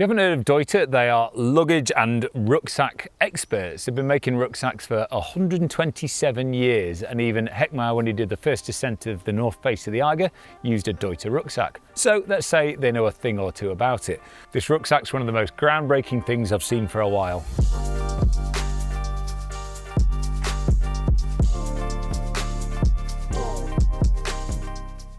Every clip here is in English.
If you haven't heard of Deuter, they are luggage and rucksack experts. They've been making rucksacks for 127 years, and even Heckmeyer, when he did the first descent of the north face of the Eiger, used a Deuter rucksack. So let's say they know a thing or two about it. This rucksack's one of the most groundbreaking things I've seen for a while.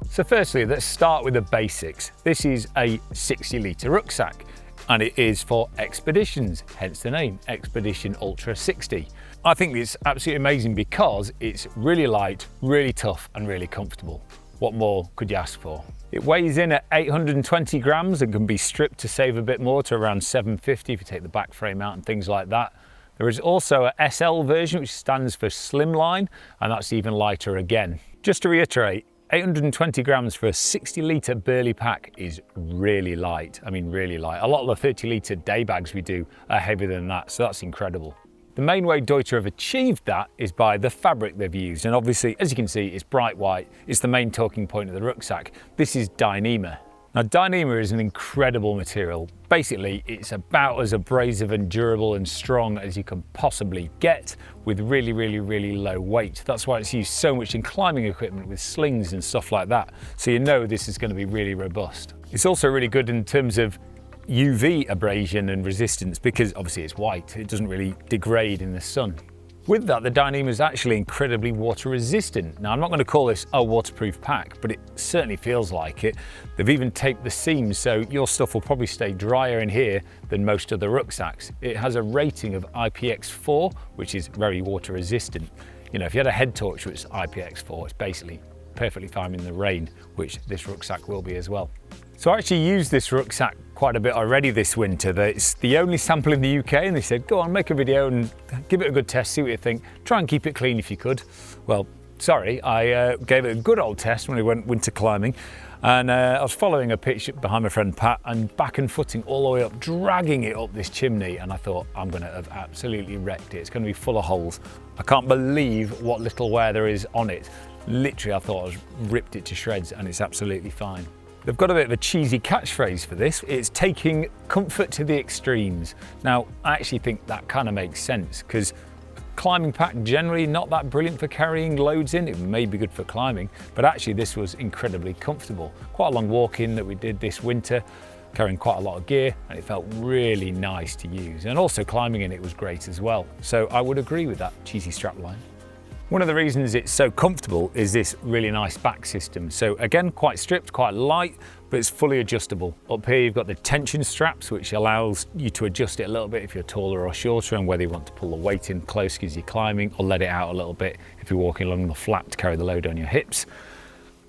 So firstly, let's start with the basics. This is a 60-litre rucksack, and it is for expeditions, hence the name, Expedition Ultra 60. I think it's absolutely amazing because it's really light, really tough and really comfortable. What more could you ask for? It weighs in at 820 grams and can be stripped to save a bit more to around 750 if you take the back frame out and things like that. There is also a SL version which stands for slimline, and that's even lighter again. Just to reiterate, 820 grams for a 60-litre burley pack is really light. I mean, really light. A lot of the 30-litre day bags we do are heavier than that, so that's incredible. The main way Deuter have achieved that is by the fabric they've used, and obviously, as you can see, it's bright white. It's the main talking point of the rucksack. This is Dyneema. Now, Dyneema is an incredible material. Basically, it's about as abrasive and durable and strong as you can possibly get with really low weight. That's why it's used so much in climbing equipment with slings and stuff like that. So you know this is going to be really robust. It's also really good in terms of UV abrasion and resistance because obviously it's white. It doesn't really degrade in the sun. With that, the Dyneema is actually incredibly water resistant. Now, I'm not going to call this a waterproof pack, but it certainly feels like it. They've even taped the seams, so your stuff will probably stay drier in here than most other rucksacks. It has a rating of IPX4, which is very water resistant. You know, if you had a head torch which is IPX4, it's basically perfectly fine in the rain, which this rucksack will be as well. So I actually used this rucksack quite a bit already this winter. It's the only sample in the UK, and they said, go on, make a video and give it a good test, see what you think. Try and keep it clean if you could. Well, sorry, I gave it a good old test when we went winter climbing, and I was following a pitch behind my friend Pat and back and footing all the way up, dragging it up this chimney, and I thought, I'm gonna have absolutely wrecked it. It's gonna be full of holes. I can't believe what little wear there is on it. Literally, I thought I ripped it to shreds, and it's absolutely fine. They've got a bit of a cheesy catchphrase for this. It's taking comfort to the extremes. Now, I actually think that kind of makes sense because a climbing pack generally not that brilliant for carrying loads in. It may be good for climbing, but actually this was incredibly comfortable. Quite a long walk-in that we did this winter, carrying quite a lot of gear, and it felt really nice to use. And also climbing in it was great as well. So I would agree with that cheesy strapline. One of the reasons it's so comfortable is this really nice back system. So again, quite stripped, quite light, but it's fully adjustable. Up here you've got the tension straps, which allows you to adjust it a little bit if you're taller or shorter, and whether you want to pull the weight in close because you're climbing, or let it out a little bit if you're walking along the flat to carry the load on your hips.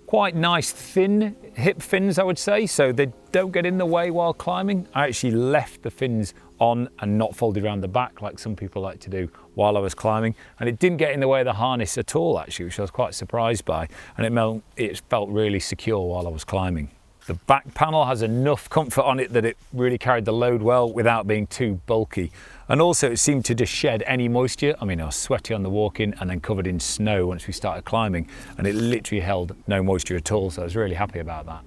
Quite nice thin hip fins, I would say, so they don't get in the way while climbing. I actually left the fins on and not folded around the back like some people like to do while I was climbing, and it didn't get in the way of the harness at all actually, which I was quite surprised by, and it felt really secure while I was climbing. The back panel has enough comfort on it that it really carried the load well without being too bulky. And also it seemed to just shed any moisture. I mean, I was sweaty on the walk-in and then covered in snow once we started climbing, and it literally held no moisture at all, so I was really happy about that.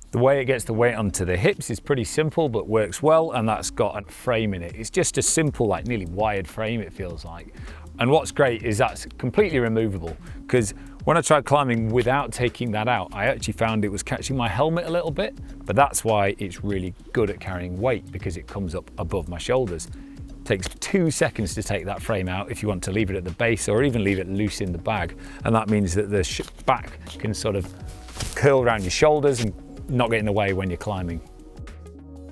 The way it gets the weight onto the hips is pretty simple but works well, and that's got a frame in it. It's just a simple, like nearly wired frame it feels like. And what's great is that's completely removable, because when I tried climbing without taking that out, I actually found it was catching my helmet a little bit, but that's why it's really good at carrying weight, because it comes up above my shoulders. It takes 2 seconds to take that frame out if you want to leave it at the base or even leave it loose in the bag. And that means that the back can sort of curl around your shoulders and not get in the way when you're climbing.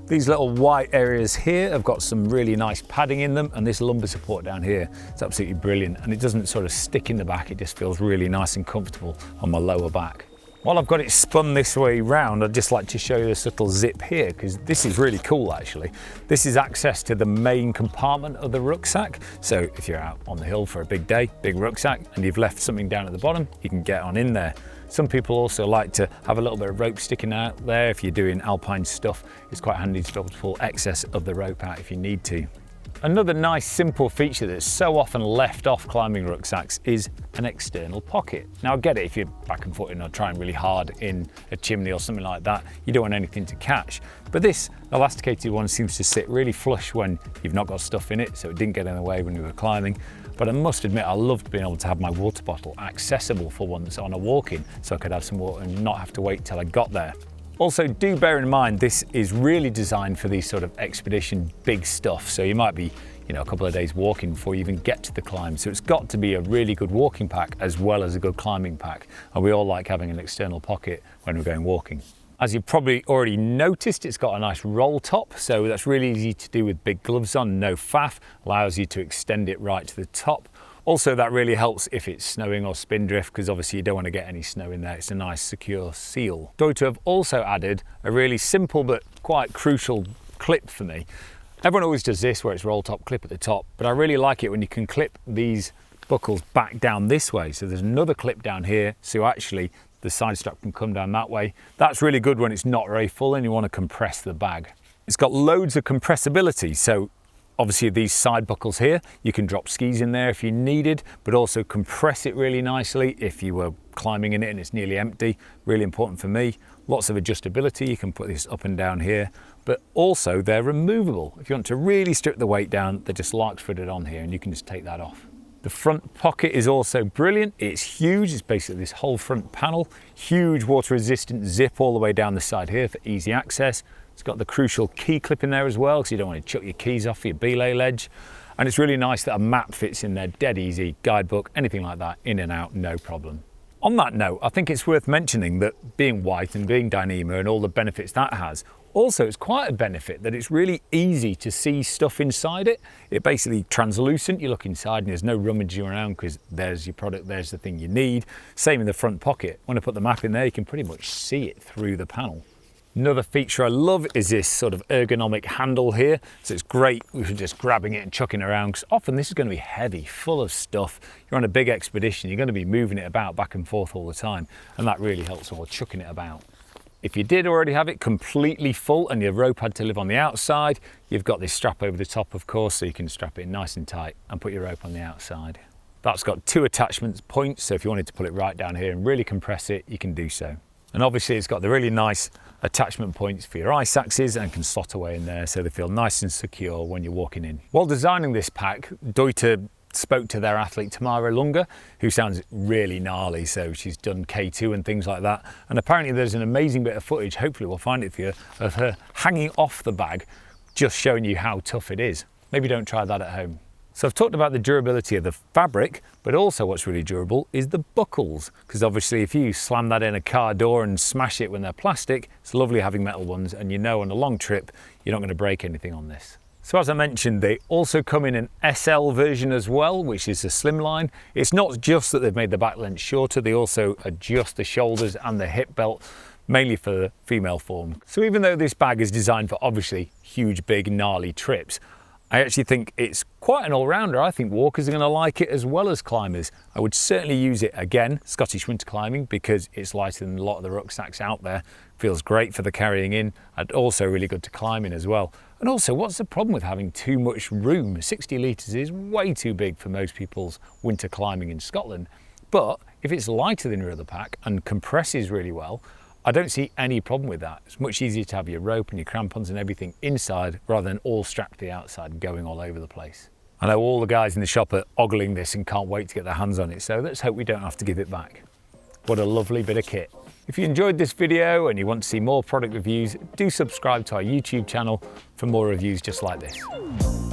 These little white areas here have got some really nice padding in them, and this lumbar support down here is absolutely brilliant, and it doesn't sort of stick in the back, it just feels really nice and comfortable on my lower back. While I've got it spun this way round, I'd just like to show you this little zip here, because this is really cool actually. This is access to the main compartment of the rucksack, so if you're out on the hill for a big day, big rucksack, and you've left something down at the bottom, you can get on in there. Some people also like to have a little bit of rope sticking out there. If you're doing alpine stuff, it's quite handy to be able to pull excess of the rope out if you need to. Another nice simple feature that's so often left off climbing rucksacks is an external pocket. Now I get it, if you're back and footing or trying really hard in a chimney or something like that, you don't want anything to catch. But this elasticated one seems to sit really flush when you've not got stuff in it, so it didn't get in the way when you were climbing. But I must admit, I loved being able to have my water bottle accessible for once on a walk-in, so I could have some water and not have to wait till I got there. Also, do bear in mind, this is really designed for these sort of expedition big stuff. So you might be, a couple of days walking before you even get to the climb. So it's got to be a really good walking pack as well as a good climbing pack. And we all like having an external pocket when we're going walking. As you've probably already noticed, it's got a nice roll top. So that's really easy to do with big gloves on, no faff, allows you to extend it right to the top. Also, that really helps if it's snowing or spindrift, because obviously you don't want to get any snow in there. It's a nice secure seal. Deuter have also added a really simple but quite crucial clip for me. Everyone always does this where it's roll top clip at the top, but I really like it when you can clip these buckles back down this way. So there's another clip down here, so actually the side strap can come down that way. That's really good when it's not very full and you want to compress the bag. It's got loads of compressibility, so obviously these side buckles here, you can drop skis in there if you needed, but also compress it really nicely if you were climbing in it and it's nearly empty. Really important for me. Lots of adjustability, you can put this up and down here, but also they're removable. If you want to really strip the weight down, they're just locked fitted on here and you can just take that off. The front pocket is also brilliant. It's huge, it's basically this whole front panel. Huge water resistant zip all the way down the side here for easy access. It's got the crucial key clip in there as well, because you don't want to chuck your keys off your belay ledge. And it's really nice that a map fits in there, dead easy, guidebook, anything like that, in and out, no problem. On that note, I think it's worth mentioning that being white and being Dyneema and all the benefits that has, also it's quite a benefit that it's really easy to see stuff inside it. It's basically translucent, you look inside and there's no rummaging around because there's your product, there's the thing you need. Same in the front pocket. When I put the map in there, you can pretty much see it through the panel. Another feature I love is this sort of ergonomic handle here. So it's great if you're just grabbing it and chucking it around, because often this is going to be heavy, full of stuff. You're on a big expedition, you're going to be moving it about back and forth all the time, and that really helps while chucking it about. If you did already have it completely full and your rope had to live on the outside, you've got this strap over the top, of course, so you can strap it nice and tight and put your rope on the outside. That's got 2 attachment points, so if you wanted to pull it right down here and really compress it, you can do so. And obviously it's got the really nice attachment points for your ice axes and can slot away in there so they feel nice and secure when you're walking in. While designing this pack, Deuter spoke to their athlete Tamara Lunga, who sounds really gnarly, so she's done K2 and things like that. And apparently there's an amazing bit of footage, hopefully we'll find it for you, of her hanging off the bag, just showing you how tough it is. Maybe don't try that at home. So I've talked about the durability of the fabric, but also what's really durable is the buckles, because obviously if you slam that in a car door and smash it when they're plastic, it's lovely having metal ones, and on a long trip you're not going to break anything on this. So as I mentioned, they also come in an SL version as well, which is a slimline. It's not just that they've made the back length shorter, they also adjust the shoulders and the hip belt, mainly for the female form. So even though this bag is designed for obviously huge, big, gnarly trips, I actually think it's quite an all-rounder. I think walkers are going to like it as well as climbers. I would certainly use it again, Scottish winter climbing, because it's lighter than a lot of the rucksacks out there. Feels great for the carrying in, and also really good to climb in as well. And also, what's the problem with having too much room? 60 litres is way too big for most people's winter climbing in Scotland. But if it's lighter than your other pack and compresses really well, I don't see any problem with that. It's much easier to have your rope and your crampons and everything inside rather than all strapped to the outside going all over the place. I know all the guys in the shop are ogling this and can't wait to get their hands on it, so let's hope we don't have to give it back. What a lovely bit of kit. If you enjoyed this video and you want to see more product reviews, do subscribe to our YouTube channel for more reviews just like this.